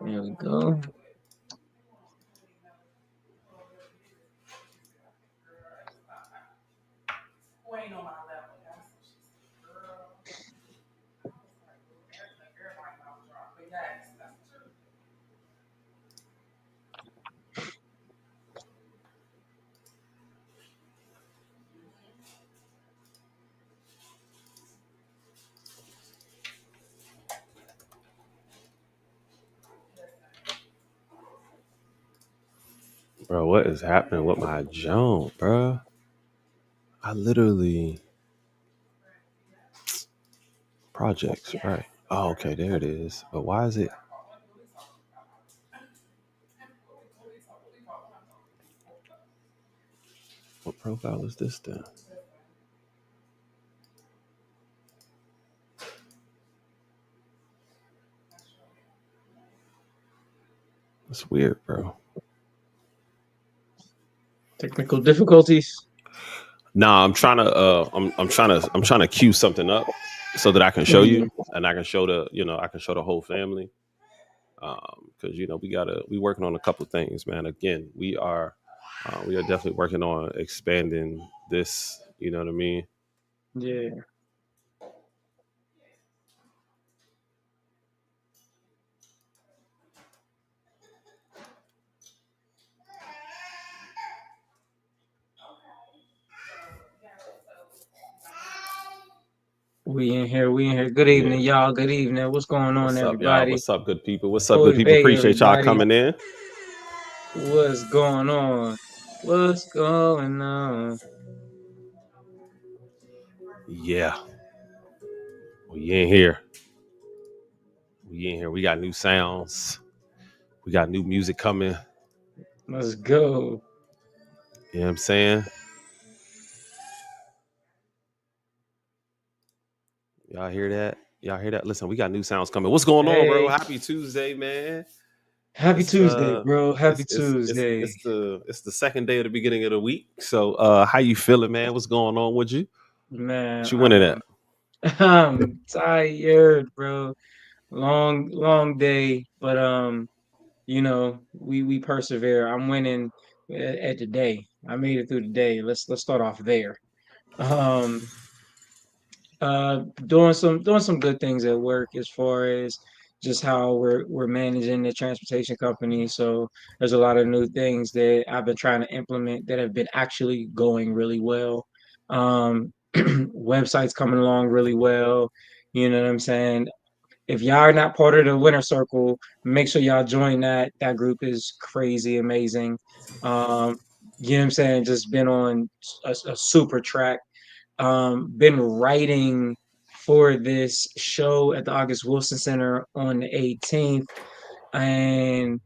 There we go. Bro, what is happening with my jump, bro? I literally projects, right? Oh, okay, there it is. But why is it? What profile is this then? It's weird, bro. Technical difficulties. Nah, I'm trying to queue something up so that I can show Mhm. you and I can show I can show the whole family. Because we working on a couple things, man. Again, we are definitely working on expanding this. You know what I mean? Yeah. We in here. We in here. Good Yeah. evening, y'all. Good evening. What's going on, What's up, y'all? everybody? What's up, good people? What's up, good Oy people? vey, Appreciate y'all everybody. coming in. What's going on? What's going on? Yeah, we in here. We in here. We got new sounds. We got new music coming. Let's go. You know what I'm saying? Y'all hear that? Y'all hear that? Listen, we got new sounds coming. What's going on, bro? Hey, Happy Tuesday, man. happy It's Tuesday, bro. Happy it's Tuesday, the second day of the beginning of the week. So how you feeling, man? What's going on with you? man. What you winning at? I'm tired, bro. Long day, but we persevere. I'm winning at the day. I made it through the day. Let's start off there. Um, doing some good things at work as far as just how we're managing the transportation company. So there's a lot of new things that I've been trying to implement that have been actually going really well. Websites coming along really well. You know what I'm saying? If y'all are not part of the winner circle, make sure y'all join that. That group is crazy amazing. Um, you know what I'm saying? Just been on a super track. Been writing for this show at the August Wilson Center on the 18th, and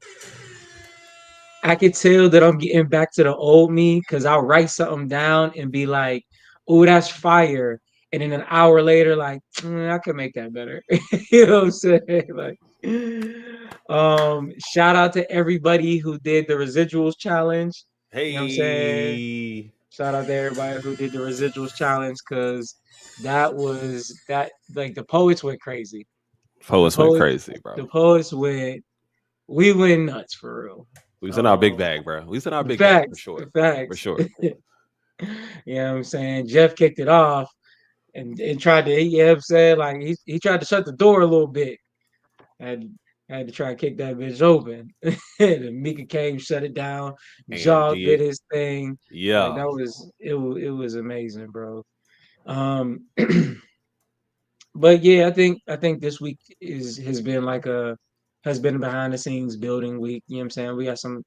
I could tell that I'm getting back to the old me because I'll write something down and be like, "Oh, that's fire," and then an hour later, like, I could make that better." You know what I'm saying? Like, shout out to everybody who did the residuals challenge. You know what I'm saying? Hey, Shout out to everybody who did the residuals challenge because that was that like the poets went crazy. The poets went poets, crazy, bro. the poets went. We went nuts for real. We was in our big Um, bag, bro. We was in our the big bag for facts, sure, the for facts. sure. You know what I'm saying? Jeff kicked it off and tried to, you know what I'm saying? Like he tried to shut the door a little bit. Had had to try to kick that bitch open. And Mika came, shut it down. And Jaw did did his thing. Like yeah, it was amazing, bro. Um but yeah, I think this week is has been like a has been a behind the scenes building week. You know what I'm saying? We got some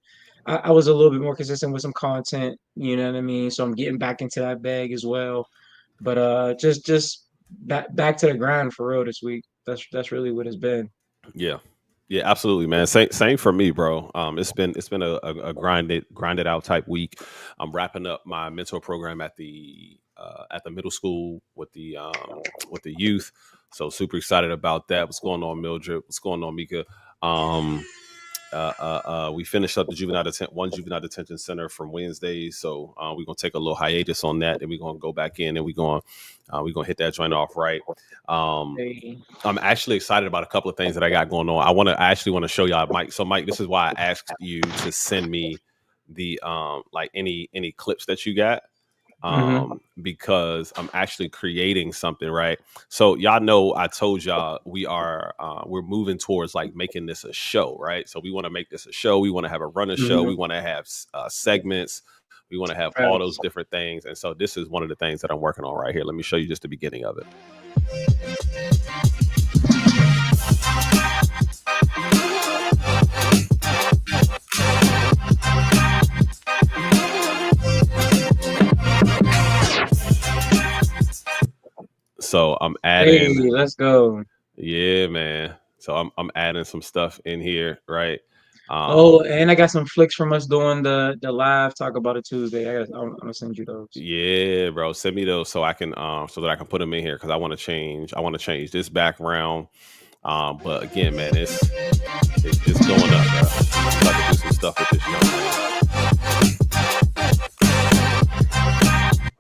I was a little bit more consistent with some content, you know what I mean? So I'm getting back into that bag as well. But just back to the grind for real this week. That's really what it's been. yeah, yeah, absolutely, man. Same for me, bro. It's been a grinded out type week. I'm wrapping up my mentor program at the middle school with the youth. So super excited about that. What's going on, Mildred? What's going on, Mika? Um, We finished up the one juvenile detention center from Wednesdays, so we're gonna take a little hiatus on that, and we're gonna go back in, and we're gonna hit that joint off right. Hey. I'm actually excited about a couple of things that I got going on. I actually want to show y'all, Mike. So, Mike, this is why I asked you to send me the like any clips that you got. Because I'm actually creating something, right? So y'all know I told y'all we're moving towards like making this a show, right? So we want to make this a show. We want to have a runner show. We want to have segments. We want to have all those different things. And so this is one of the things that I'm working on right here. Let me show you just the beginning of it. So I'm adding. Hey, let's go. Yeah, man. So I'm adding some stuff in here, right? And I got some flicks from us doing the live Talk About It Tuesday. I'm gonna send you those. Yeah, bro. Send me those so I can so that I can put them in here because I want to change this background. But again, man, it's going up, bro. I'm about to do some stuff with this young man.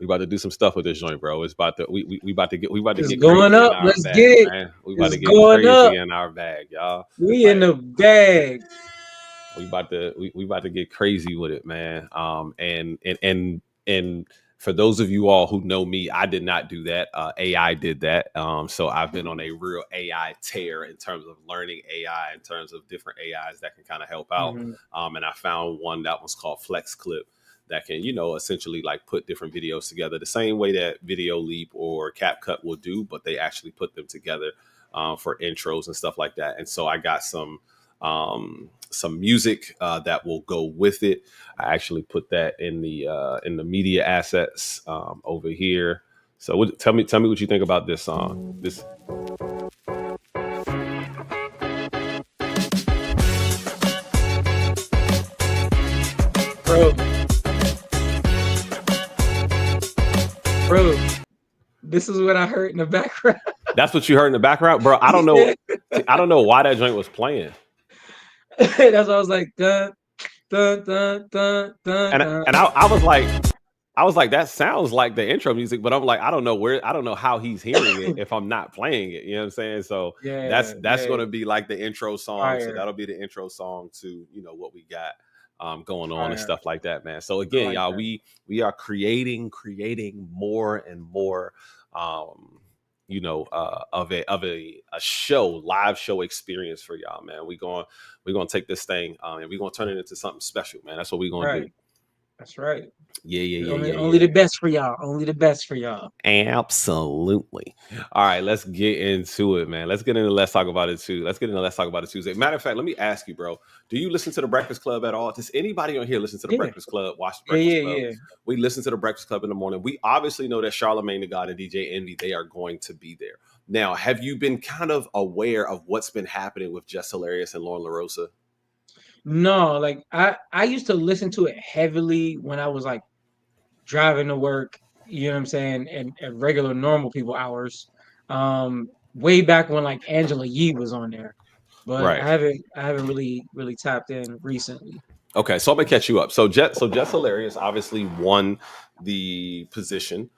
We about to do some stuff with this joint, bro. It's about to we about to get going up. Let's get it. Man. We about to get crazy in our bag, y'all. We in the bag. We about to get crazy with it, man. And for those of you all who know me, I did not do that. AI did that. So I've been on a real AI tear in terms of learning AI, in terms of different AIs that can kind of help out. And I found one that was called FlexClip that can, essentially like put different videos together the same way that Video Leap or CapCut will do, but they actually put them together for intros and stuff like that. And so I got some music that will go with it. I actually put that in the media assets over here. So tell me what you think about this song. This. Bro, this is what I heard in the background. That's what you heard in the background, bro. I don't know. I don't know why that joint was playing. That's why I was like, dun, dun, dun, dun, dun, and I was like, that sounds like the intro music, but I'm like, I don't know how he's hearing it if I'm not playing it. You know what I'm saying? So that's going to be like the intro song. Fire. So that'll be the intro song to what we got going on and stuff like that, man. So again, y'all, we are creating more and more of a show, live show experience for y'all, man. We're gonna take this thing and we're gonna turn it into something special, man. That's what we're gonna do. That's right. Yeah. Only the best for y'all. Only the best for y'all. Absolutely. All right, let's get into it, man. Let's get into Let's Talk About It too. Let's get into Let's Talk About It Tuesday. Matter of fact, let me ask you, bro. Do you listen to the Breakfast Club at all? Does anybody on here listen to the Breakfast Club? Watch the Breakfast Club? Yeah. We listen to the Breakfast Club in the morning. We obviously know that Charlamagne the God and DJ Envy, they are going to be there. Now, have you been kind of aware of what's been happening with Jess Hilarious and Lauren LaRosa? No, like I used to listen to it heavily when I was like driving to work, you know what I'm saying, and at regular normal people hours. Way back when like Angela Yee was on there. But I haven't really tapped in recently. Okay, so I'm gonna catch you up. So Jess Hilarious obviously won the position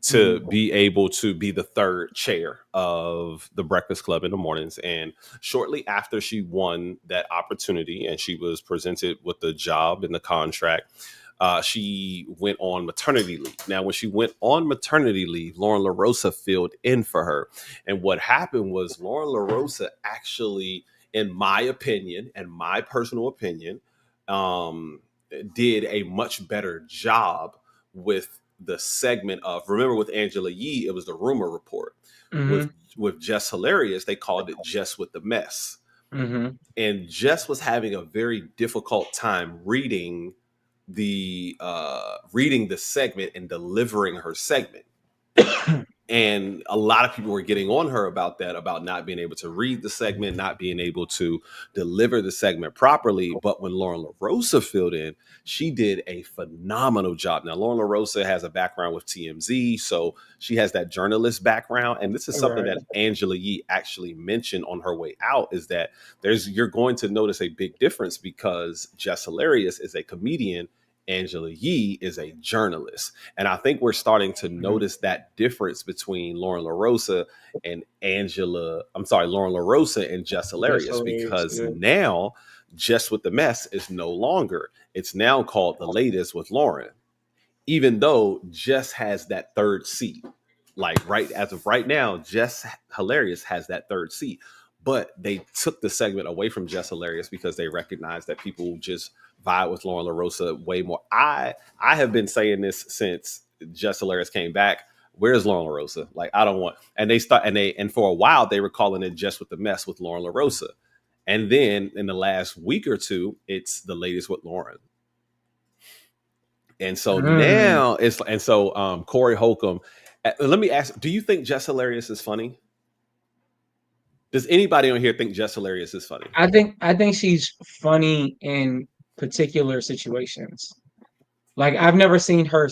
to be able to be the third chair of the Breakfast Club in the mornings. And shortly after she won that opportunity and she was presented with the job and the contract, she went on maternity leave. Now, when she went on maternity leave, Lauren LaRosa filled in for her. And what happened was Lauren LaRosa actually, in my opinion and my personal opinion, did a much better job with the segment of, remember with Angela Yee, it was the rumor report. With Jess Hilarious, they called it Jess with the Mess. And Jess was having a very difficult time reading the segment and delivering her segment. And a lot of people were getting on her about that, about not being able to read the segment, not being able to deliver the segment properly. But when Lauren LaRosa filled in, she did a phenomenal job. Now, Lauren LaRosa has a background with TMZ, so she has that journalist background. And this is something that Angela Yee actually mentioned on her way out, is that you're going to notice a big difference, because Jess Hilarious is a comedian, Angela Yee is a journalist. And I think we're starting to notice that difference between Lauren LaRosa and Lauren LaRosa and Jess Hilarious, because now Jess with the Mess is no longer. It's now called The Latest with Lauren, even though Jess has that third seat. Like as of right now, Jess Hilarious has that third seat. But they took the segment away from Jess Hilarious because they recognized that people just vibe with Lauren LaRosa way more. I have been saying this since Jess Hilarious came back. Where's Lauren LaRosa? Like, I don't want. And for a while they were calling it Jess with the Mess with Lauren LaRosa, and then in the last week or two, it's The Latest with Lauren. And so now Corey Holcomb. Let me ask: do you think Jess Hilarious is funny? Does anybody on here think Jess Hilarious is funny? I think she's funny in particular situations. Like, I've never seen her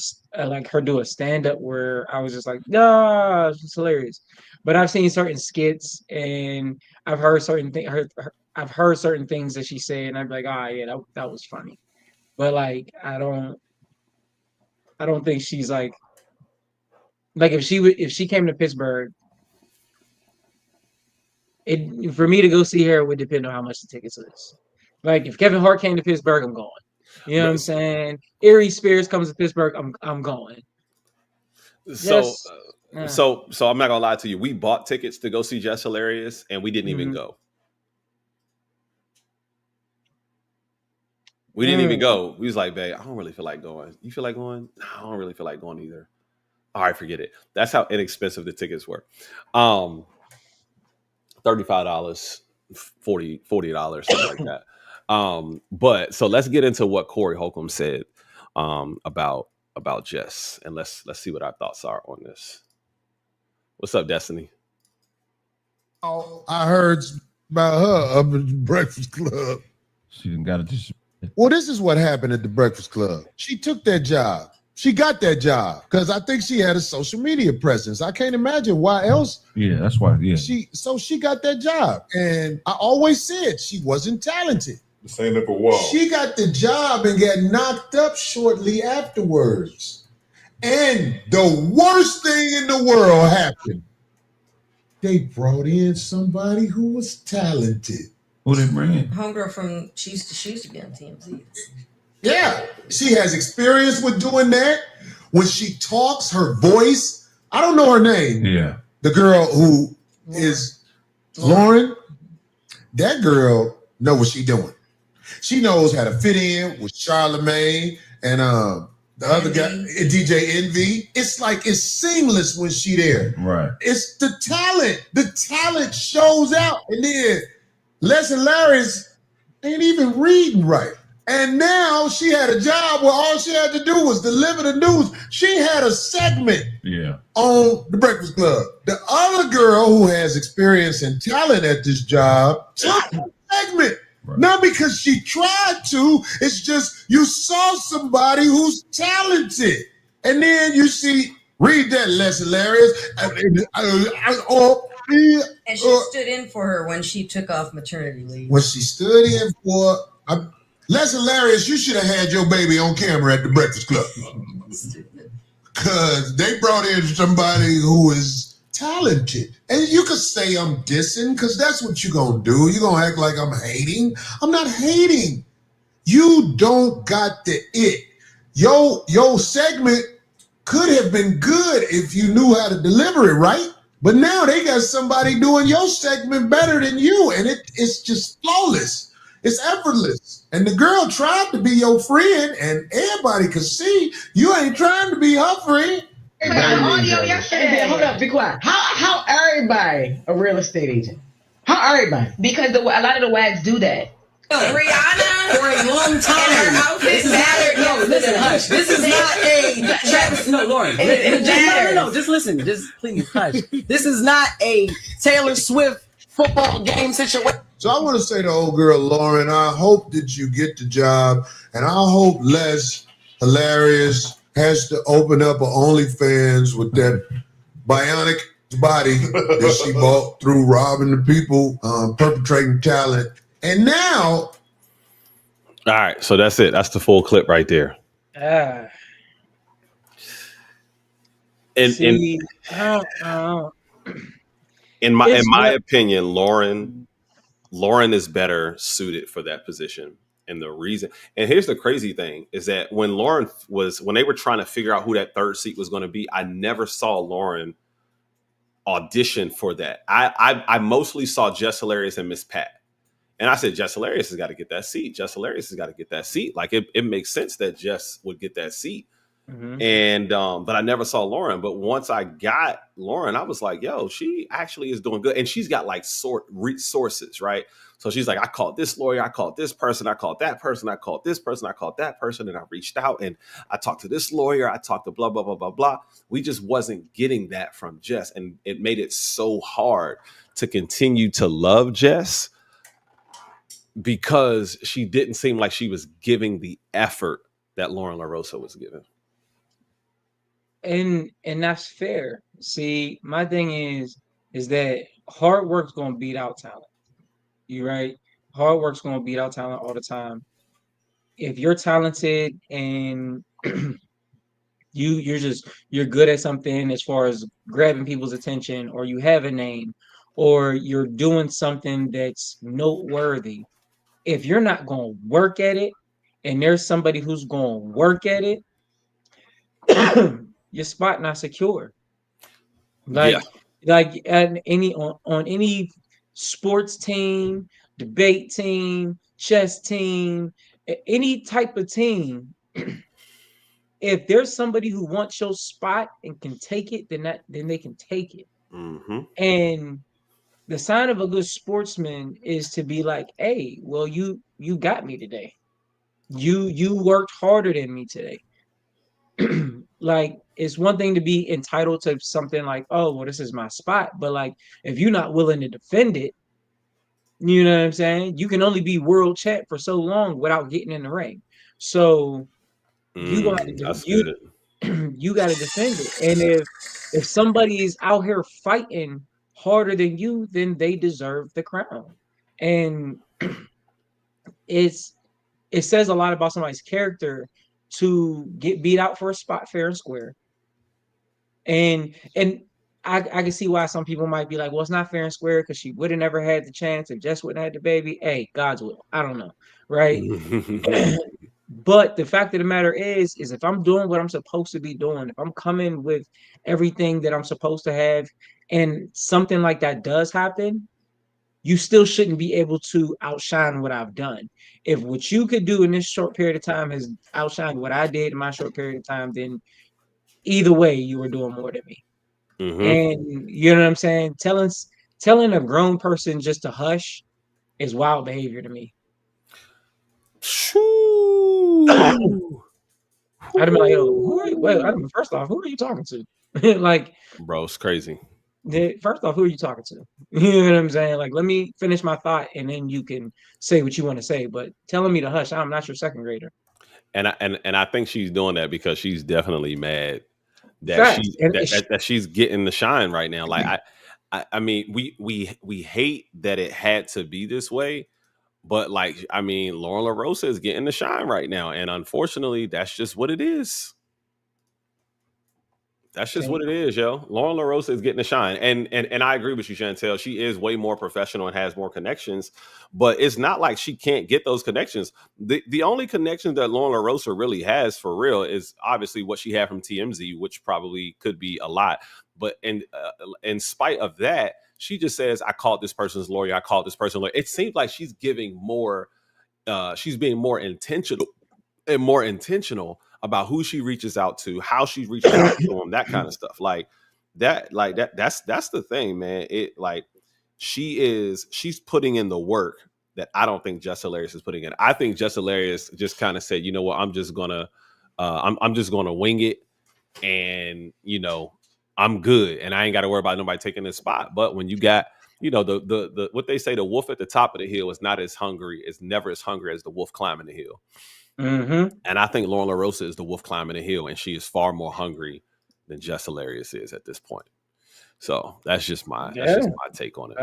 do a stand-up where I was just like, "Ah, it's hilarious." But I've seen certain skits, and I've heard certain things. I've heard certain things that she said, and I'm like, "Ah, yeah, that was funny." But like, I don't think she's like if she came to Pittsburgh. For me to go see her, it would depend on how much the tickets is. Like, if Kevin Hart came to Pittsburgh, I'm going. You know what I'm saying? Aries Spears comes to Pittsburgh, I'm going. So I'm not gonna lie to you. We bought tickets to go see Jess Hilarious, and we didn't even go. We didn't even go. We was like, babe, I don't really feel like going. You feel like going? No, I don't really feel like going either. All right, forget it. That's how inexpensive the tickets were. $35, $40, something like that. But so let's get into what Corey Holcomb said about Jess, and let's see what our thoughts are on this. What's up, Destiny? Oh, I heard about her up at the Breakfast Club. She didn't got it. Well, this is what happened at the Breakfast Club. She took that job. She got that job because I think she had a social media presence. I can't imagine why else. Yeah, that's why. Yeah. She got that job. And I always said she wasn't talented. Saying it for a while. She got the job and got knocked up shortly afterwards. And the worst thing in the world happened. They brought in somebody who was talented. Who they bring in? Homegirl she used to be on TMZ. Yeah, she has experience with doing that. When she talks, her voice, I don't know her name. Yeah. The girl who is Lauren, that girl know what she doing. She knows how to fit in with Charlamagne and the other guy, DJ Envy. It's like it's seamless when she there. Right. It's the talent. The talent shows out. And then Les Hilarious ain't even reading right. And now she had a job where all she had to do was deliver the news. She had a segment on the Breakfast Club. The other girl who has experience and talent at this job took the segment. Right. Not because she tried to. It's just you saw somebody who's talented. And then you see, read that, Les Hilarious. And she stood in for her when she took off maternity leave. When she stood in for... Les Hilarious, you should have had your baby on camera at the Breakfast Club. Because they brought in somebody who is talented. And you could say I'm dissing, because that's what you're going to do. You're going to act like I'm hating. I'm not hating. You don't got the it. Your segment could have been good if you knew how to deliver it, right? But now they got somebody doing your segment better than you, and it's just flawless. It's effortless. And the girl tried to be your friend, and everybody could see you ain't trying to be her friend. Audio yesterday. Hold up, be quiet. How everybody a real estate agent? How everybody? Because a lot of the wags do that. Rihanna. for a long time. This is not no. Listen, hush. This is not a Travis. No, Lauren. No. Just listen. Just please hush. This is not a Taylor Swift football game situation. So I want to say to old girl Lauren, I hope that you get the job, and I hope Les Hilarious has to open up an OnlyFans with that bionic body that she bought through robbing the people, perpetrating talent. And now, All right, so that's it. That's the full clip right there. See, In my opinion, Lauren is better suited for that position. And the reason, and here's the crazy thing, is that when they were trying to figure out who that third seat was going to be, I never saw Lauren audition for that. I mostly saw Jess Hilarious and Miss Pat. And I said, Jess Hilarious has got to get that seat. Jess Hilarious has got to get that seat. Like it makes sense that Jess would get that seat. Mm-hmm. And but I never saw Lauren. But once I got Lauren, I was like, yo, she actually is doing good. And she's got like sources, right? So she's like, I called this lawyer, I called this person, I called that person, I called this person, I called that person, and I reached out and I talked to this lawyer, I talked to blah, blah, blah, blah, blah. We just wasn't getting that from Jess. And it made it so hard to continue to love Jess because she didn't seem like she was giving the effort that Lauren LaRosa was giving. And that's fair. See, my thing is that hard work's gonna beat out talent. You right? Hard work's gonna beat out talent all the time. If you're talented and you're good at something as far as grabbing people's attention, or you have a name, or you're doing something that's noteworthy, if you're not gonna work at it, and there's somebody who's gonna work at it, your spot not secure. Like on any sports team, debate team, chess team, any type of team, if there's somebody who wants your spot and can take it, then they can take it. Mm-hmm. And the sign of a good sportsman is to be like, hey, well, you got me today. You worked harder than me today. Like, it's one thing to be entitled to something like, oh, well, this is my spot. But like, if you're not willing to defend it, you know what I'm saying? You can only be world champ for so long without getting in the ring. So you got to defend it. And if somebody is out here fighting harder than you, then they deserve the crown. And it says a lot about somebody's character to get beat out for a spot fair and square. And I can see why some people might be like, well, it's not fair and square because she would have never had the chance if Jess wouldn't have had the baby. Hey, God's will. I don't know. Right. But the fact of the matter is if I'm doing what I'm supposed to be doing, if I'm coming with everything that I'm supposed to have, and something like that does happen, you still shouldn't be able to outshine what I've done. If what you could do in this short period of time has outshined what I did in my short period of time, then either way, you were doing more than me. Mm-hmm. And you know what I'm saying? Telling a grown person just to hush is wild behavior to me. I'd be like, yo, first off, who are you talking to? Like, bro, it's crazy. First off, who are you talking to? You know what I'm saying? Like, let me finish my thought, and then you can say what you want to say. But telling me to hush, I'm not your second grader. And I think she's doing that because she's definitely mad that she's getting the shine right now. Like I mean, we hate that it had to be this way, but like, I mean, Lauren LaRosa is getting the shine right now, and unfortunately, that's just what it is. That's just what it is, yo. Lauren LaRosa is getting the shine. And I agree with you, Chantel. She is way more professional and has more connections, but it's not like she can't get those connections. The only connection that Lauren LaRosa really has for real is obviously what she had from TMZ, which probably could be a lot. But in spite of that, she just says, I called this person's lawyer. I called this person's lawyer. It seems like she's giving more, she's being more intentional about who she reaches out to, how she reaches out to them, that kind of stuff. That's the thing, man. It like she's putting in the work that I don't think Just Hilarious is putting in. I think Just Hilarious just kind of said, you know what, I'm just gonna wing it, and I'm good, and I ain't got to worry about nobody taking this spot. But when you got, the what they say, the wolf at the top of the hill is never as hungry as the wolf climbing the hill. Mm-hmm. And I think Lauren LaRosa is the wolf climbing the hill, and she is far more hungry than Just Hilarious is at this point. So that's just my take on it.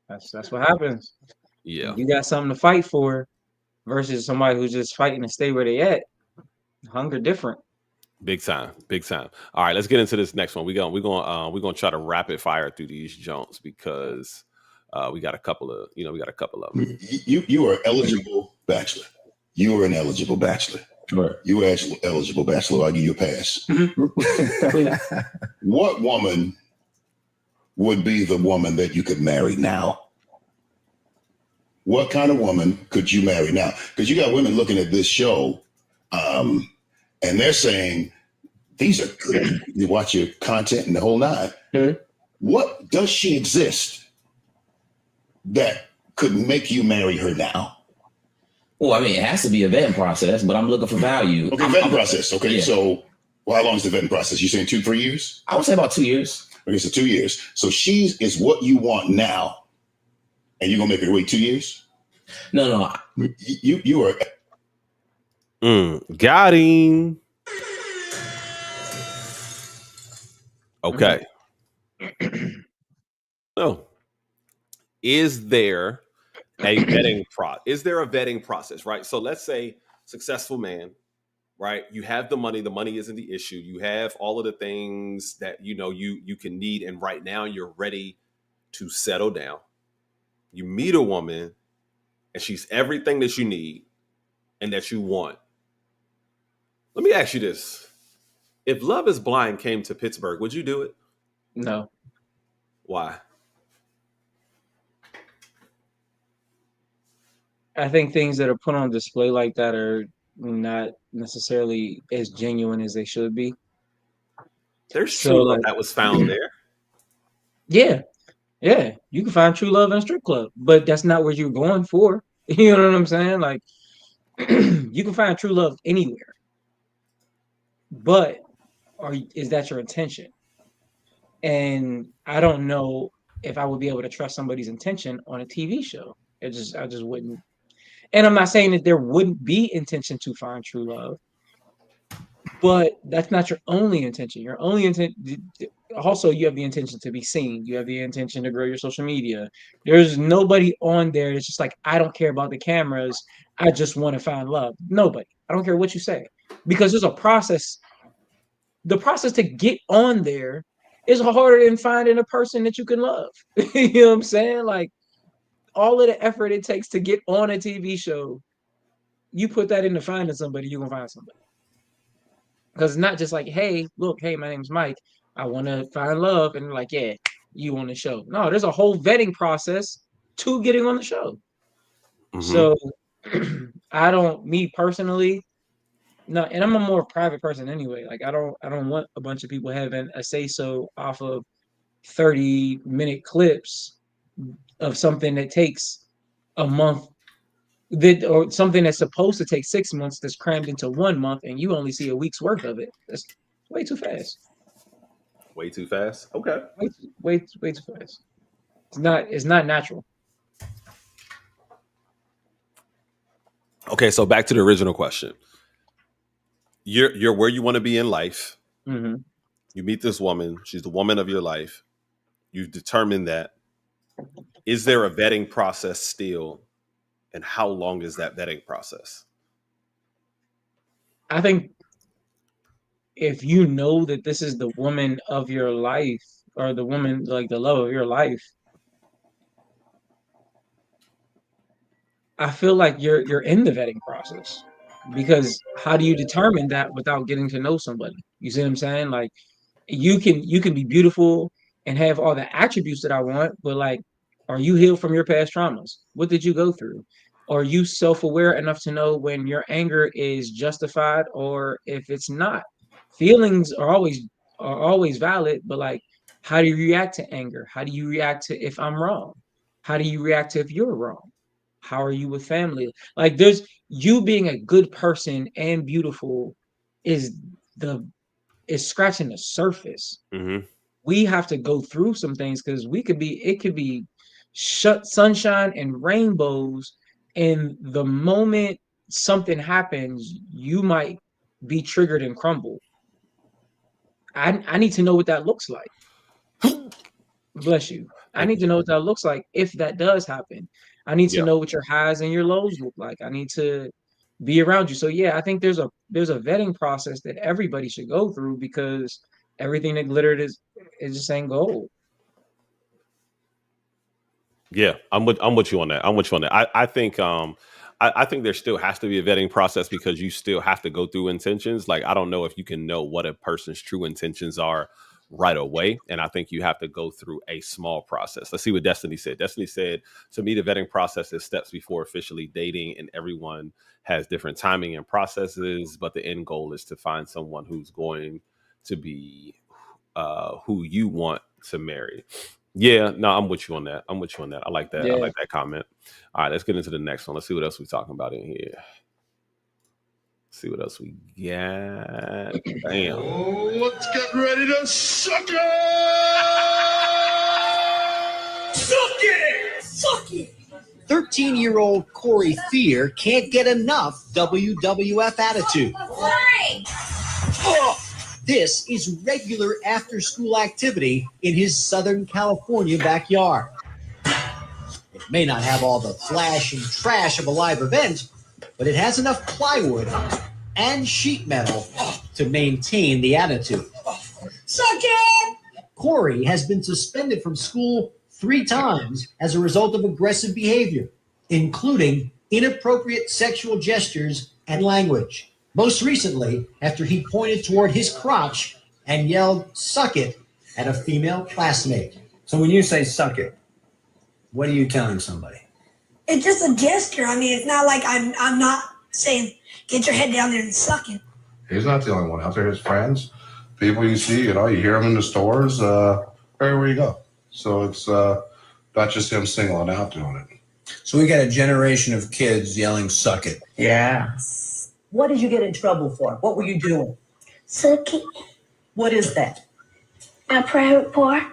That's what happens. Yeah, you got something to fight for versus somebody who's just fighting to stay where they at. Hunger different. Big time. All right, let's get into this next one. We're gonna try to rapid fire through these Jones because we got a couple of them. You are eligible bachelor. You are an eligible bachelor. Right. You are eligible bachelor. I'll give you a pass. What woman would be the woman that you could marry now? What kind of woman could you marry now? Because you got women looking at this show, and they're saying, these are good. You watch your content and the whole nine. Mm-hmm. What does she exist that could make you marry her now? Well, I mean, it has to be a vetting process, but I'm looking for value. Okay, vetting process. Okay, yeah. so how long is the vetting process? You saying 2-3 years? I would say about 2 years. Okay, so 2 years. So she is what you want now, and you're gonna make her wait 2 years? No. You are. Got him. Okay. So, is there a vetting process, right? So let's say successful man, right? You have the money isn't the issue. You have all of the things that you can need, and right now you're ready to settle down. You meet a woman and she's everything that you need and that you want. Let me ask you this. If Love is Blind came to Pittsburgh, would you do it? No. Why? I think things that are put on display like that are not necessarily as genuine as they should be. There's true love that was found there. Yeah. You can find true love in a strip club, but that's not what you're going for. You know what I'm saying? Like, you can find true love anywhere, but is that your intention? And I don't know if I would be able to trust somebody's intention on a TV show. I just wouldn't. And I'm not saying that there wouldn't be intention to find true love, but that's not your only intention. Your only intent, also, you have the intention to be seen. You have the intention to grow your social media. There's nobody on there that's just like, I don't care about the cameras. I just want to find love. Nobody. I don't care what you say, because there's a process. The process to get on there is harder than finding a person that you can love. You know what I'm saying? Like, all of the effort it takes to get on a TV show, you put that into finding somebody, you're going to find somebody. Because it's not just like, hey, look, hey, my name's Mike. I want to find love. And like, yeah, you on the show. No, there's a whole vetting process to getting on the show. Mm-hmm. So me personally, no, and I'm a more private person anyway. Like, I don't want a bunch of people having a say-so off of 30-minute clips of something that takes a month, or something that's supposed to take 6 months that's crammed into 1 month, and you only see a week's worth of it. That's way too fast. Way too fast? Okay. Way too fast. It's not natural. Okay, so back to the original question. You're where you want to be in life. Mm-hmm. You meet this woman. She's the woman of your life. You've determined that. Is there a vetting process still? And how long is that vetting process? I think if you know that this is the woman of your life, or the woman, like the love of your life, I feel like you're in the vetting process. Because how do you determine that without getting to know somebody? You see what I'm saying? Like, you can be beautiful and have all the attributes that I want, but like, are you healed from your past traumas? What did you go through? Are you self-aware enough to know when your anger is justified or if it's not? Feelings are always valid, but like, how do you react to anger? How do you react to if I'm wrong? How do you react if you're wrong? How are you with family? Like there's you being a good person and beautiful is scratching the surface. Mm-hmm. We have to go through some things because it could be sunshine and rainbows, and the moment something happens, you might be triggered and crumble. I need to know what that looks like. Bless you. I need to know what that looks like if that does happen. I need to know what your highs and your lows look like. I need to be around you. So yeah, I think there's a vetting process that everybody should go through because everything that glittered is just ain't gold. Yeah, I'm with you on that. I think I think there still has to be a vetting process because you still have to go through intentions. Like I don't know if you can know what a person's true intentions are right away. And I think you have to go through a small process. Let's see what Destiny said. Destiny said, to me, the vetting process is steps before officially dating, and everyone has different timing and processes, but the end goal is to find someone who's going to be who you want to marry. Yeah, no, I'm with you on that. I like that. Yeah. I like that comment. All right, let's get into the next one. Let's see what else we're talking about in here. See what else we got. Bam. Let's get ready to suck it! Suck it! Suck it! 13-year-old Corey Fear can't get enough WWF attitude. Oh, this is regular after-school activity in his Southern California backyard. It may not have all the flash and trash of a live event, but it has enough plywood and sheet metal to maintain the attitude. Suck it! Corey has been suspended from school 3 times as a result of aggressive behavior, including inappropriate sexual gestures and language. Most recently, after he pointed toward his crotch and yelled, "Suck it," at a female classmate. So when you say suck it, what are you telling somebody? It's just a gesture. I mean, it's not like I'm not saying, get your head down there and suck it. He's not the only one out there. His friends, people you see, you hear them in the stores, everywhere you go. So it's not just him singling out doing it. So we got a generation of kids yelling, "Suck it." Yeah. What did you get in trouble for? What were you doing? Suck it. What is that? A private part.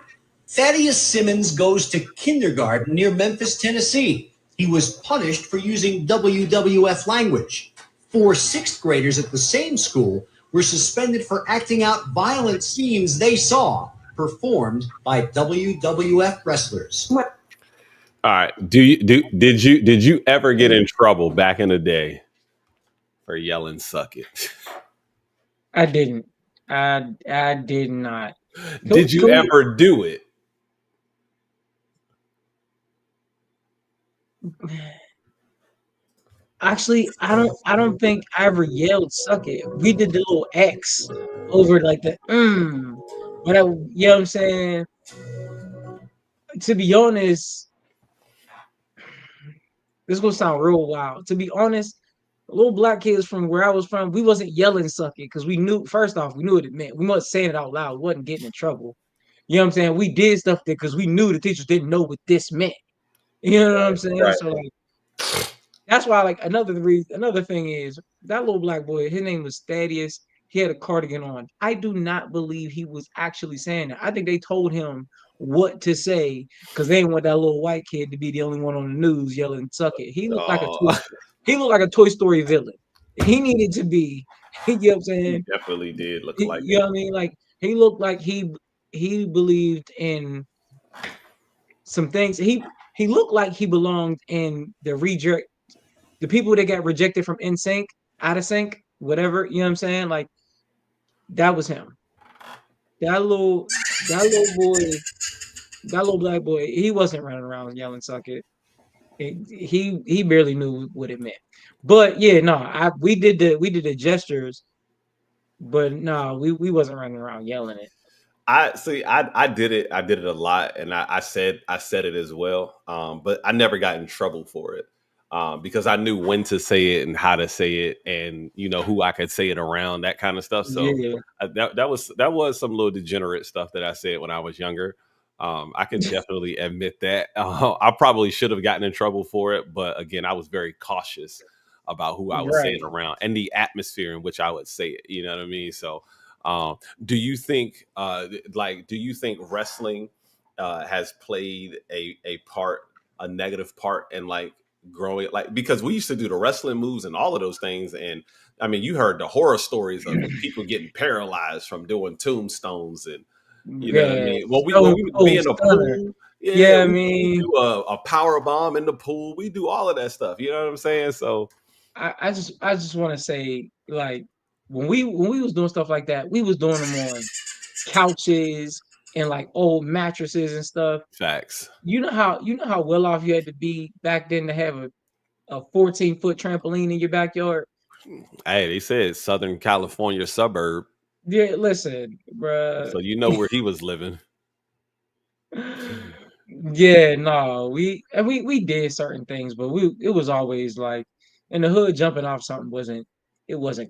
Thaddeus Simmons goes to kindergarten near Memphis, Tennessee. He was punished for using WWF language. 4 6th graders at the same school were suspended for acting out violent scenes they saw performed by WWF wrestlers. What? All right. Did you ever get in trouble back in the day for yelling "suck it"? I didn't. I did not. Did you ever do it? Actually, I don't think I ever yelled "suck it." We did the little X over like the but you know what I'm saying? To be honest, this is gonna sound real wild. To be honest, little black kids from where I was from, we wasn't yelling "suck it" because we knew, first off, we knew what it meant. We wasn't saying it out loud, we wasn't getting in trouble. You know what I'm saying? We did stuff there because we knew the teachers didn't know what this meant. You know what I'm saying? Right. So like that's why, like, another thing is that little black boy, his name was Thaddeus. He had a cardigan on. I do not believe he was actually saying that. I think they told him what to say because they didn't want that little white kid to be the only one on the news yelling "suck it." He looked like a Toy Story villain. He needed to be, you know what I'm saying? He definitely did look like you know what I mean? Like he looked like he believed in some things. He looked like he belonged in the people that got rejected from NSYNC, Out of Sync, whatever, you know what I'm saying? Like that was him. That little black boy, he wasn't running around yelling "suck it." He barely knew what it meant. But yeah, no, we did the gestures, but no, we wasn't running around yelling it. I did it a lot, and I said it as well. But I never got in trouble for it. Because I knew when to say it and how to say it, and who I could say it around, that kind of stuff. So Yeah. that was some little degenerate stuff that I said when I was younger. I can definitely admit that. I probably should have gotten in trouble for it, but again, I was very cautious about who I was saying Right. around and the atmosphere in which I would say it. You know what I mean? So, do you think, do you think wrestling has played a part, a negative part in like growing, like, because we used to do the wrestling moves and all of those things, and I mean, you heard the horror stories of people getting paralyzed from doing tombstones, and you know what I Yeah. mean. Well, when Stone we would be Cold in the Stunner. pool, Yeah, I we mean, do a power bomb in the pool. We do all of that stuff. You know what I'm saying? So I just want to say, like, when we was doing stuff like that, we was doing them on couches and like old mattresses and stuff. facts. You know how well off you had to be back then to have a 14-foot trampoline in your backyard. Hey, they said Southern California suburb, Yeah, listen, bruh. so you know where he was living. Yeah, no, we did certain things, but it was always like in the hood jumping off something wasn't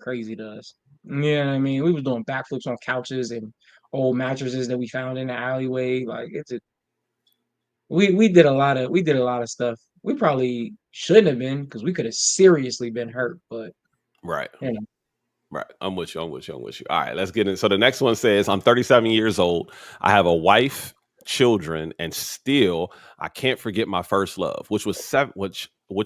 crazy to us. You know what I mean? We was doing backflips on couches and old mattresses that we found in the alleyway. Like we did a lot of stuff. We probably shouldn't have been because we could have seriously been hurt, but Right. you know. Right. I'm with you. I'm with you. I'm with you. All right, let's get in. So the next one says, I'm 37 years old. I have a wife, children, and still I can't forget my first love, which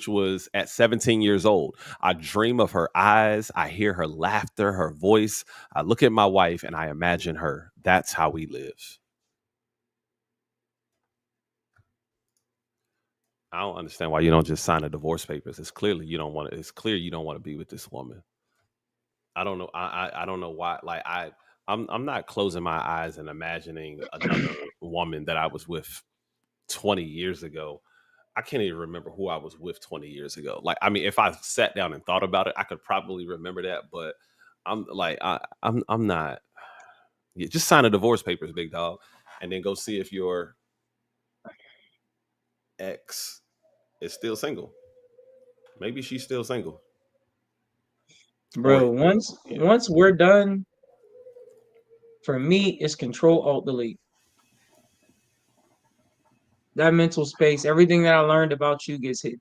was at 17 years old. I dream of her eyes. I hear her laughter, her voice. I look at my wife and I imagine her. That's how we live. I don't understand why you don't just sign the divorce papers. It's clear you don't want to be with this woman. I don't know. I don't know why. Like I'm not closing my eyes and imagining another woman that I was with 20 years ago. I can't even remember who I was with 20 years ago. Like, I mean, if I sat down and thought about it, I could probably remember that. But I'm not. Yeah, just sign the divorce papers, big dog, and then go see if your ex is still single. Maybe she's still single. Bro, once we're done, for me, it's Control Alt Delete. That mental space, everything that I learned about you gets hit.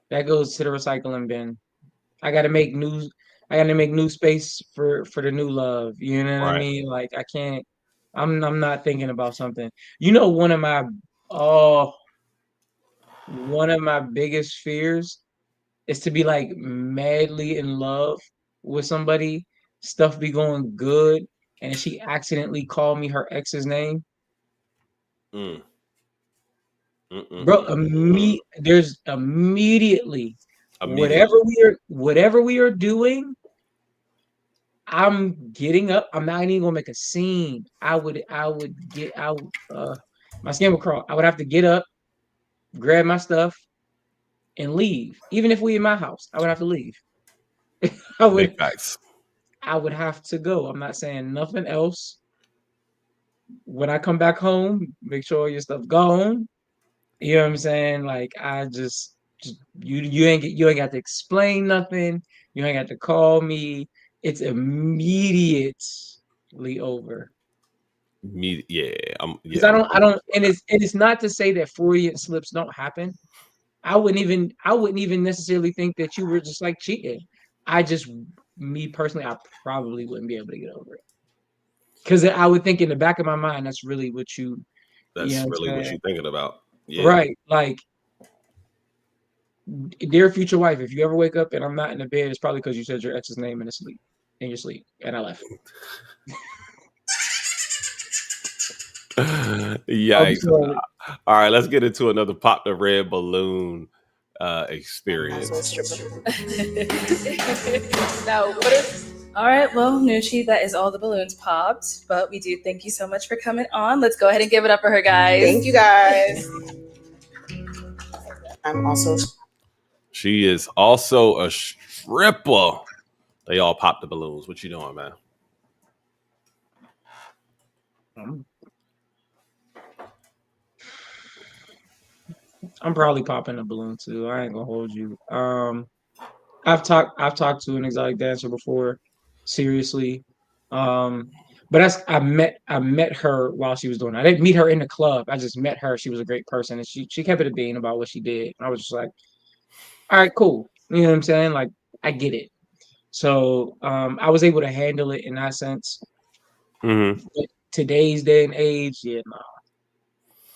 That goes to the recycling bin. I gotta make new space for the new love. You know what I Right. mean? Like I can't. I'm not thinking about something. You know, oh one of my biggest fears is to be like madly in love with somebody, stuff be going good, and she accidentally called me her ex's name. Mm. Bro, there's immediately Immediately. whatever we are doing, I'm getting up. I'm not even gonna make a scene. I would get out. My skin would crawl. I would have to get up, grab my stuff, and leave. Even if we in my house, I would have to leave. Big facts. I would have to go. I'm not saying nothing else. When I come back home, make sure your stuff gone. You know what I'm saying? Like I just you ain't got to explain nothing. You ain't got to call me. It's immediately over. Yeah. Because I don't, and it's not to say that Freudian slips don't happen. I wouldn't even necessarily think that you were just like cheating. Me personally, I probably wouldn't be able to get over it. Because I would think in the back of my mind, that's really what you. That's you know really what you're thinking about. Yeah. Right. Like, dear future wife, if you ever wake up and I'm not in the bed, it's probably because you said your ex's name in your sleep, and I left. Yikes. All right, let's get into another pop the red balloon experience. Now, what if? All right, well, Nucci, that is all the balloons popped, but we do thank you so much for coming on. Let's go ahead and give it up for her, guys. Thank you, guys. She is also a stripper. They all popped the balloons. What you doing, man? I'm probably popping a balloon too. I ain't gonna hold you. I've talked to an exotic dancer before, seriously. But I met her while she was doing it. I didn't meet her in the club. I just met her. She was a great person, and she kept it a being about what she did. And I was just like, all right, cool. You know what I'm saying? Like, I get it. So I was able to handle it in that sense. Mm-hmm. But today's day and age, yeah, no.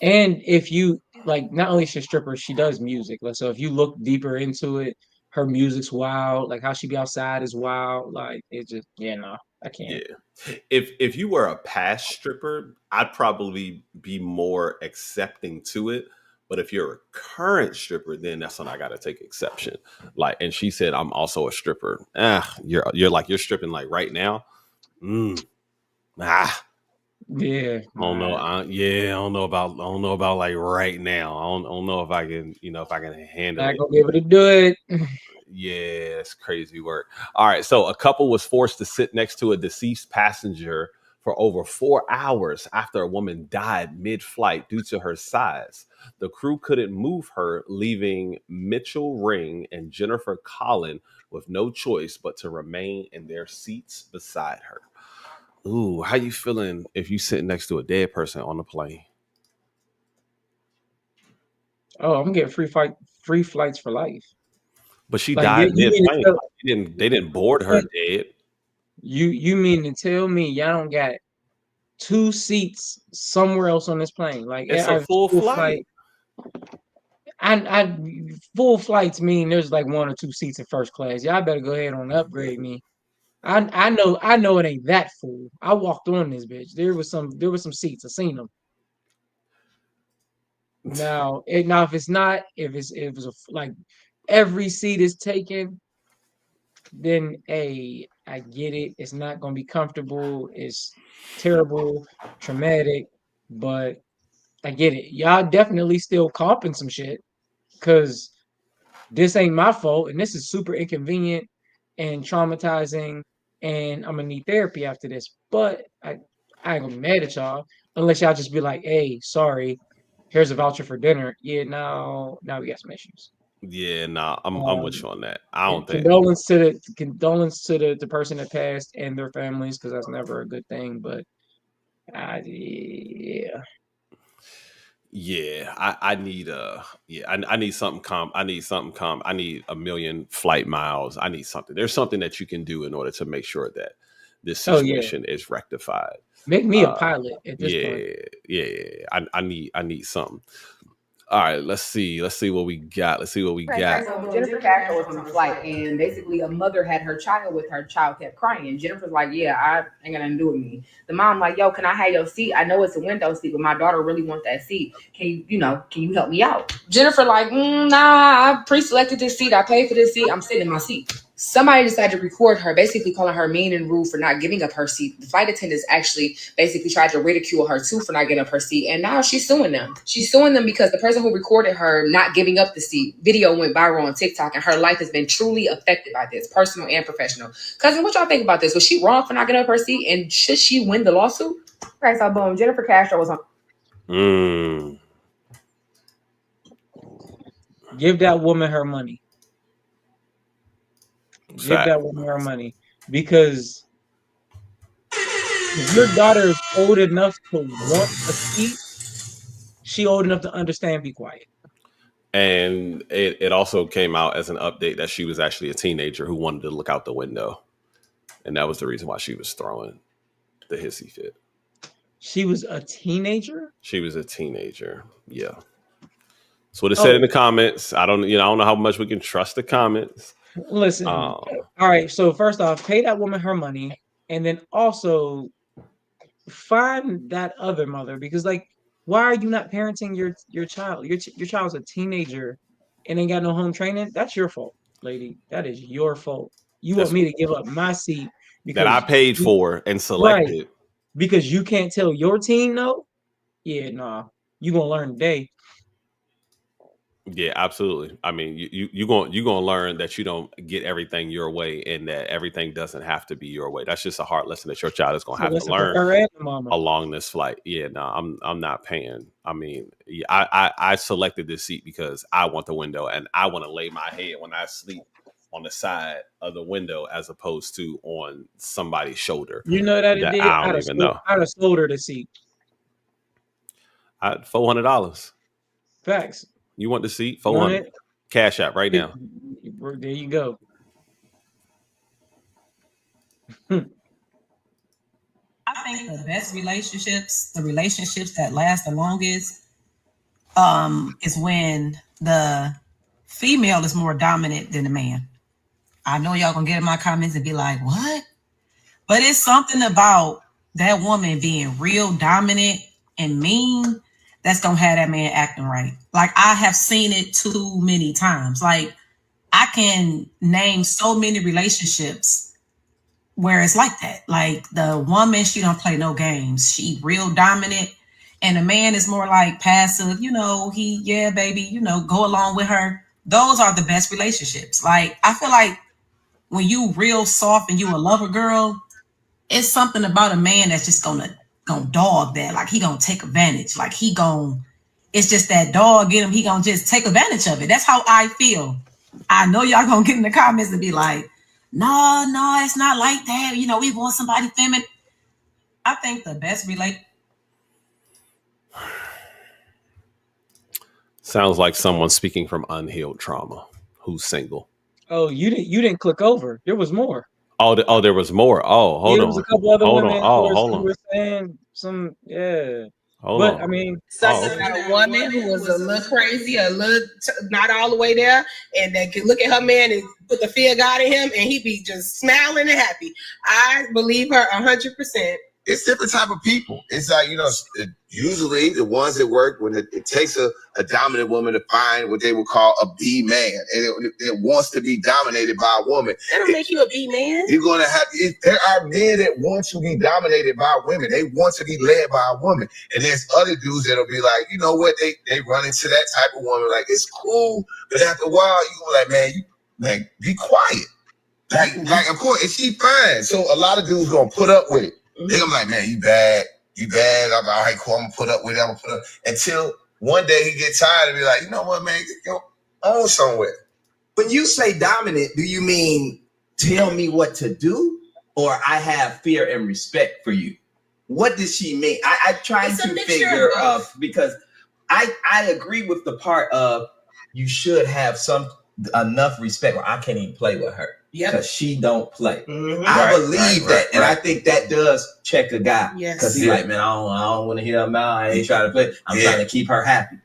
And if you like, not only is she a stripper, she does music. Like, so if you look deeper into it, her music's wild. Like how she be outside is wild. Like it just, yeah, no, I can't. Yeah. If you were a past stripper, I'd probably be more accepting to it. But if you're a current stripper, then that's when I gotta take exception. Like, and she said, I'm also a stripper. You're stripping like right now. Yeah. I don't know. I don't know about like right now. I don't know if I can, if I can handle Not it. gonna be able to do it. Yeah, it's crazy work. All right. So a couple was forced to sit next to a deceased passenger for over 4 hours after a woman died mid-flight due to her size. The crew couldn't move her, leaving Mitchell Ring and Jennifer Collin with no choice but to remain in their seats beside her. Ooh, how you feeling if you sit next to a dead person on the plane? Oh, I'm getting free flights for life. But she Like, died you mean to mid-plane. tell- They didn't board her dead. You mean to tell me y'all don't got 2 seats somewhere else on this plane? Like It's I a have full flight. I full flights mean there's like 1 or 2 seats in first class. Y'all better go ahead and upgrade me. I know it ain't that full. I walked on this bitch. There was some seats. I seen them. Now if it's not, if it's like every seat is taken, then I get it. It's not gonna be comfortable. It's terrible, traumatic, but I get it. Y'all definitely still comping some shit because this ain't my fault, and this is super inconvenient and traumatizing, and I'm gonna need therapy after this. But I ain't gonna be mad at y'all unless y'all just be like, "Hey, sorry, here's a voucher for dinner." Yeah, now we got some issues. Yeah, nah, I'm with you on that. I don't think. Condolence to the person that passed and their families, because that's never a good thing. But yeah. Yeah, I need I need something calm. I need something calm. I need 1 million flight miles. I need something. There's something that you can do in order to make sure that this situation is rectified. Make me a pilot at this point. Yeah. I need something. All right, let's see what we got. Jennifer Castro was on a flight, and basically a mother had her child with her. Child kept crying. Jennifer's like, "Yeah, I ain't got nothing to do with me." The mom like, "Yo, can I have your seat? I know it's a window seat, but my daughter really wants that seat. Can you help me out?" Jennifer like, "Nah, I pre-selected this seat. I paid for this seat. I'm sitting in my seat." Somebody decided to record her, basically calling her mean and rude for not giving up her seat. The flight attendants actually basically tried to ridicule her too for not giving up her seat. And now she's suing them. She's suing them because the person who recorded her not giving up the seat video went viral on TikTok, and her life has been truly affected by this, personal and professional. Cousin, what y'all think about this? Was she wrong for not giving up her seat? And should she win the lawsuit? Okay, so boom, Jennifer Castro was on. Give that woman her money. Give that woman her money, because if your daughter is old enough to want a seat, she old enough to understand. Be quiet. And it also came out as an update that she was actually a teenager who wanted to look out the window, and that was the reason why she was throwing the hissy fit. She was a teenager. She was a teenager. Yeah, that's what it said in the comments. I don't know how much we can trust the comments. Listen, all right. So first off, pay that woman her money, and then also find that other mother, because like, why are you not parenting your child? Your child's a teenager and ain't got no home training. That's your fault, lady. That is your fault. You want me to give up my seat that I paid for and selected, right, because you can't tell your teen no? Yeah, nah. You gonna learn today. Yeah, absolutely. I mean, you're gonna learn that you don't get everything your way, and that everything doesn't have to be your way. That's just a hard lesson that your child is gonna have to learn along this flight. Yeah, no, I'm not paying. I mean, I selected this seat because I want the window and I want to lay my head when I sleep on the side of the window as opposed to on somebody's shoulder. You know that it did. I don't even know. I'd have sold her the seat. $400. Facts. You want the seat? You want 400. it? Cash App right now. There you go. I think the best relationships, the relationships that last the longest, is when the female is more dominant than the man. I know y'all gonna get in my comments and be like, what? But it's something about that woman being real dominant and mean that's gonna have that man acting right. Like, I have seen it too many times. Like, I can name so many relationships where it's like that. Like, the woman, she don't play no games. She real dominant. And the man is more like passive, yeah, baby, go along with her. Those are the best relationships. Like, I feel like when you real soft and you a lover girl, it's something about a man that's just gonna dog that. Like, he gonna take advantage. Like, it's just that dog in him. He gonna just take advantage of it. That's how I feel. I know y'all gonna get in the comments and be like, no, it's not like that. We want somebody feminine. I think the best Sounds like someone speaking from unhealed trauma who's single. Oh, you didn't click over. There was more. Oh, there was more. Oh, hold on. There was a couple other women hold were saying some, yeah. Hold on. I mean, Something about a woman who was a little crazy, not all the way there, and that could look at her man and put the fear of God in him, and he'd be just smiling and happy. I believe her 100%. It's different type of people. It's like, usually the ones that work when it takes a dominant woman to find what they would call a B man, and it wants to be dominated by a woman. That'll make you a B man. You're gonna have. There are men that want to be dominated by women. They want to be led by a woman, and there's other dudes that'll be like, you know what? They run into that type of woman. Like, it's cool, but after a while, you go like, be quiet. Like, of course, and she fine. So a lot of dudes gonna put up with it. They gonna be like, man, you bad. I'm like, all right, cool. I'm gonna put up with it. Until one day he get tired and be like, you know what, man, go on somewhere. When you say dominant, do you mean tell me what to do, or I have fear and respect for you? What does she mean? I try to figure of, because I agree with the part of you should have enough respect, or I can't even play with her. Because she don't play. Mm-hmm. I believe that. And I think that does check a guy. Because he's like, man, I don't want to hear him out. I ain't trying to play. I'm trying to keep her happy.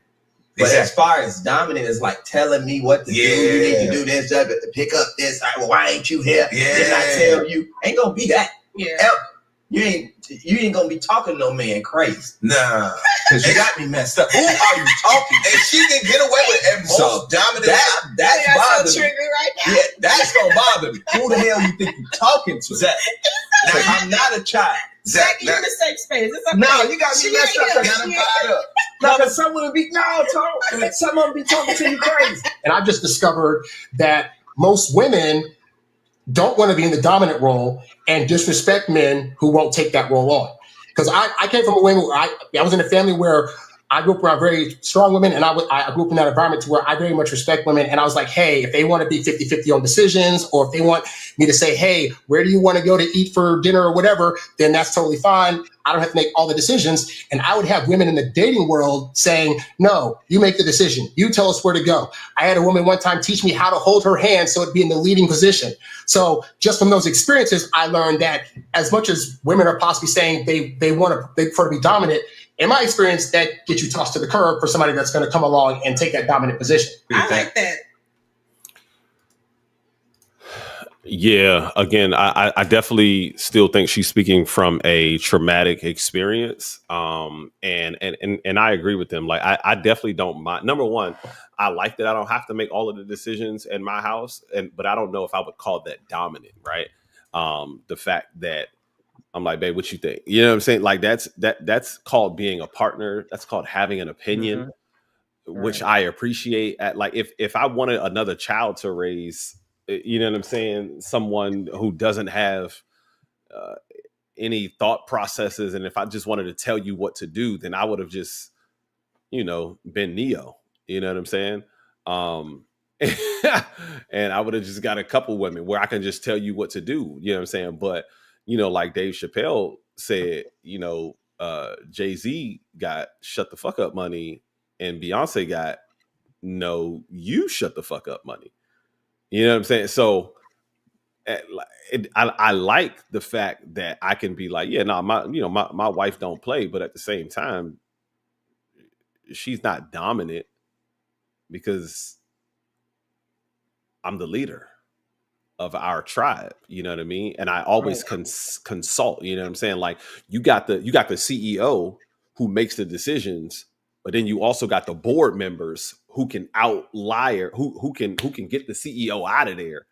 But as far as dominant is like telling me what to do, you need to do this, pick up this. Well, why ain't you here? Did I tell you? Ain't gonna be that. Ever. You ain't gonna be talking to no man crazy. Nah. Because you got me messed up. Who are you talking to? And she can get away with it. Most dominant. That's bothering me. Right now. Yeah, that's gonna bother me. Who the hell you think you're talking to? Zach. Now, I'm not a child. Zach, you're in the safe space. It's okay. No, you got me messed up. Got him fired up. No, because someone will be someone will be talking to you crazy. And I've just discovered that most women don't want to be in the dominant role and disrespect men who won't take that role on. Because I came from a woman where I was in a family where I grew up around very strong women, and I grew up in that environment to where I very much respect women. And I was like, hey, if they want to be 50-50 on decisions, or if they want me to say, hey, where do you want to go to eat for dinner or whatever, then that's totally fine. I don't have to make all the decisions. And I would have women in the dating world saying, no, you make the decision. You tell us where to go. I had a woman one time teach me how to hold her hand so it'd be in the leading position. So just from those experiences, I learned that as much as women are possibly saying they prefer to be dominant, in my experience, that gets you tossed to the curb for somebody that's going to come along and take that dominant position. I like that. Yeah, again, I definitely still think she's speaking from a traumatic experience. And I agree with them. Like, I definitely don't mind. Number one, I like that I don't have to make all of the decisions in my house, but I don't know if I would call that dominant, right? The fact that I'm like, babe, what you think? You know what I'm saying? Like, that's called being a partner. That's called having an opinion, which I appreciate. Like, if I wanted another child to raise, you know what I'm saying, someone who doesn't have any thought processes, and if I just wanted to tell you what to do, then I would have just, been Neo. You know what I'm saying? And I would have just got a couple women where I can just tell you what to do. You know what I'm saying? But, like Dave Chappelle said, Jay-Z got shut the fuck up money and Beyonce got no, you shut the fuck up money. You know what I'm saying? So I like the fact that I can be like, yeah, no, my wife don't play, but at the same time, she's not dominant because I'm the leader of our tribe. You know what I mean? And I always consult. You know what I'm saying? Like you got the CEO who makes the decisions, but then you also got the board members who can outlier, who can get the CEO out of there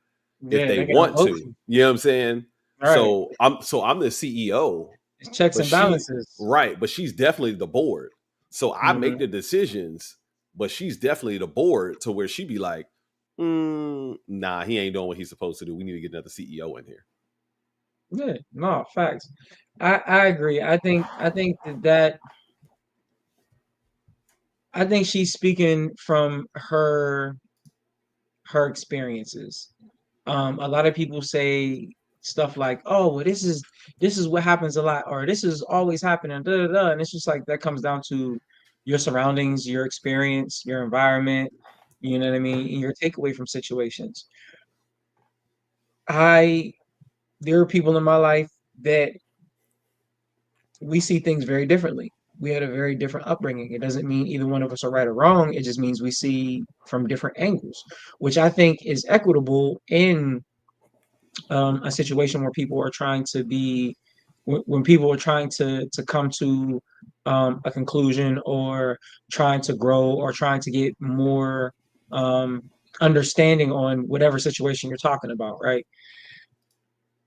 if they want to. You know what I'm saying? Right. So I'm the CEO. It's checks and balances. Right. But she's definitely the board. So I make the decisions, but she's definitely the board to where she be like, nah, he ain't doing what he's supposed to do. We need to get another CEO in here. Yeah, no, facts. I agree. I think she's speaking from her experiences. A lot of people say stuff like, "Oh, well, this is what happens a lot," or "This is always happening," da, da, da. And it's just like that comes down to your surroundings, your experience, your environment. You know what I mean? Your takeaway from situations. There are people in my life that we see things very differently. We had a very different upbringing. It doesn't mean either one of us are right or wrong. It just means we see from different angles, which I think is equitable in a situation where people are trying to be, when people are trying to come to a conclusion or trying to grow or trying to get more understanding on whatever situation you're talking about, right?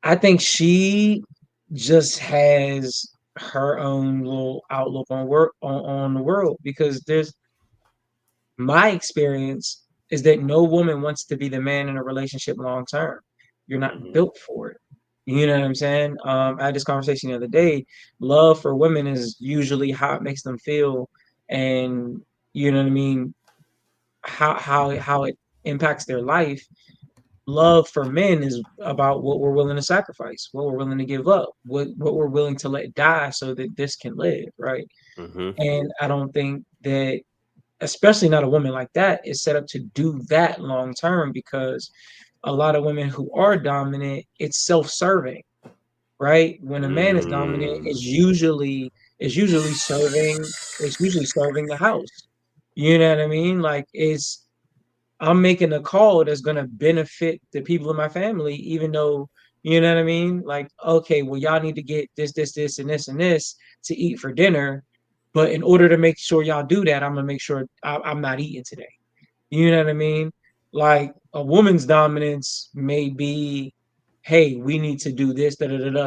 I think she just has her own little outlook on the world, because my experience is that no woman wants to be the man in a relationship long term. You're not built for it. You know what I'm saying? I had this conversation the other day. Love for women is usually how it makes them feel, and you know what I mean, how it impacts their life. Love for men is about what we're willing to sacrifice, what we're willing to give up, what we're willing to let die so that this can live, right? And I don't think that, especially not a woman like that, is set up to do that long term, because a lot of women who are dominant, it's self-serving, right? When a man is dominant, it's usually serving the house. You know what I mean? Like, I'm making a call that's going to benefit the people in my family, even though, you know what I mean? Like, okay, well, y'all need to get this, and this to eat for dinner. But in order to make sure y'all do that, I'm going to make sure I'm not eating today. You know what I mean? Like, a woman's dominance may be, hey, we need to do this,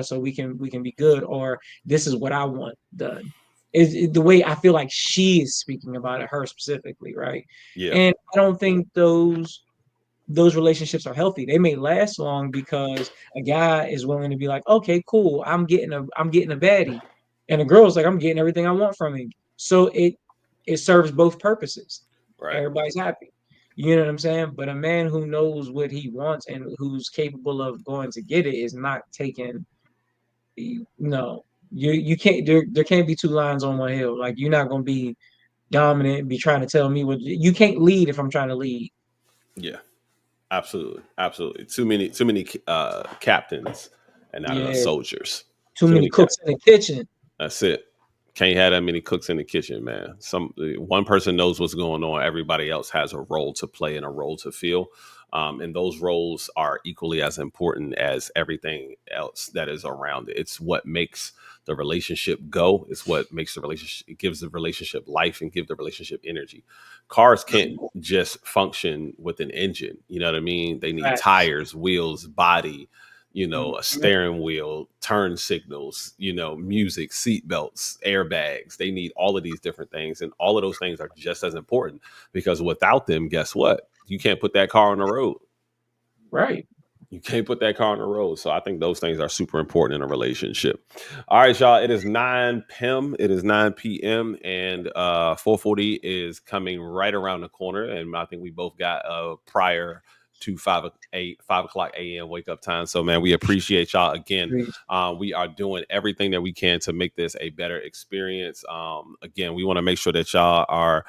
so we can be good, or this is what I want done. Is the way I feel like she is speaking about it, her specifically, right? Yeah. And I don't think those relationships are healthy. They may last long because a guy is willing to be like, okay, cool, I'm getting a baddie, and a girl's like, I'm getting everything I want from him. So it serves both purposes. Right. Everybody's happy. You know what I'm saying? But a man who knows what he wants and who's capable of going to get it is not taking. No. You can't. There can't be two lines on one hill. Like, you're not gonna be dominant and be trying to tell me what you can't lead if I'm trying to lead. Yeah, absolutely. Too many captains and not enough soldiers. Too many cooks in the kitchen. That's it. Can't have that many cooks in the kitchen, man. One person knows what's going on. Everybody else has a role to play and a role to fill. And those roles are equally as important as everything else that is around it. It's what makes the relationship go. It's what makes the relationship, it gives the relationship life and give the relationship energy. Cars can't just function with an engine. You know what I mean? They need tires, wheels, body, a steering wheel, turn signals, music, seat belts, airbags. They need all of these different things. And all of those things are just as important, because without them, guess what? You can't put that car on the road. Right. You can't put that car on the road. So I think those things are super important in a relationship. All right, y'all. It is 9 p.m. It is 9 p.m. and 440 is coming right around the corner. And I think we both got prior to 5 o'clock a.m. wake up time. So, man, we appreciate y'all again. We are doing everything that we can to make this a better experience. Again, we want to make sure that y'all are,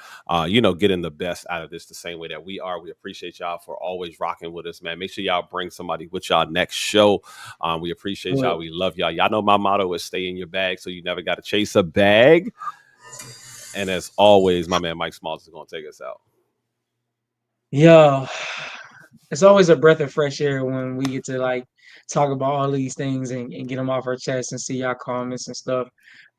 getting the best out of this the same way that we are. We appreciate y'all for always rocking with us, man. Make sure y'all bring somebody with y'all next show. We appreciate y'all. We love y'all. Y'all know my motto is stay in your bag, so you never got to chase a bag. And as always, my man Mike Smalls is going to take us out. Yo, it's always a breath of fresh air when we get to like talk about all these things and get them off our chest and see y'all comments and stuff.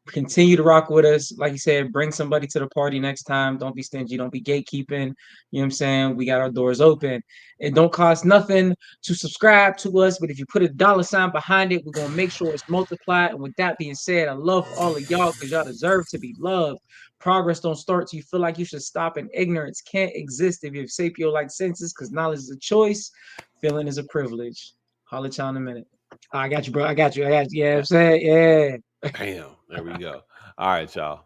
Continue to rock with us. Like you said, bring somebody to the party next time. Don't be stingy. Don't be gatekeeping. You know what I'm saying? We got our doors open. It don't cost nothing to subscribe to us, but if you put a $sign behind it, we're going to make sure it's multiplied. And with that being said, I love all of y'all because y'all deserve to be loved. Progress don't start till you feel like you should stop, and ignorance can't exist if you have sapio-like senses, because knowledge is a choice. Feeling is a privilege. Holla at y'all in a minute. I got you, bro. I got you. Yeah, I'm saying, yeah. Bam. There we go. All right, y'all.